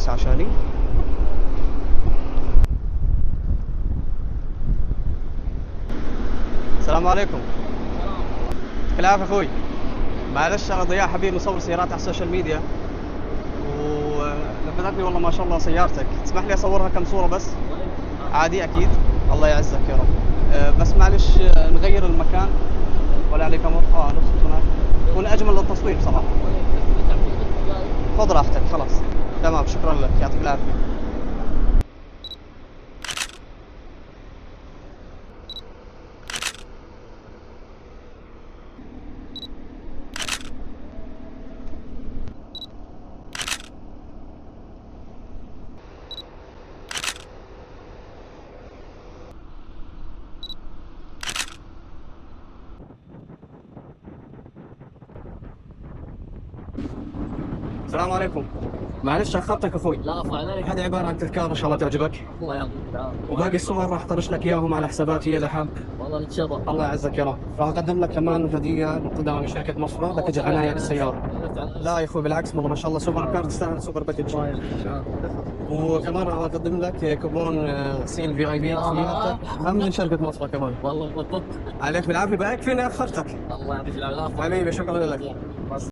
جلسة عشاني. السلام عليكم. يعطيك العافية اخوي. معلش انا ضياء حبيب مصور سيارات على السوشيال ميديا، ولفتتني والله ما شاء الله سيارتك. تسمح لي اصورها كم صورة بس؟ عادي اكيد. الله يعزك يا رب. بس معلش نغير المكان ولا عليك امر؟ نص هناك يكون اجمل للتصوير بصراحة. خذ راحتك خلاص. تمام شكرا لك يعطيك العافية. السلام عليكم. معلش اخرتك اخوي. لا عفوا عليك. هذه عبارة عن تذكار ان شاء الله تعجبك، الله يعطيك العافية. وباقي الصور راح طرش لك اياهم على حساباتي اذا حاب. والله نتشرف. الله يعزك يا رب. راح اقدم لك كمان هدية مقدمة من شركة مصر لك اجر عناية بالسيارة. لا يا اخوي بالعكس والله ما شاء الله سوبر كار تستاهل سوبر باكج. وكمان راح اقدم لك كوبون سين في اي بي هم من شركة مصر كمان. والله بالضبط. عليك بالعافية. بقى يكفيني اخرتك. الله يعطيك العافية. حبيبي شكرا لك.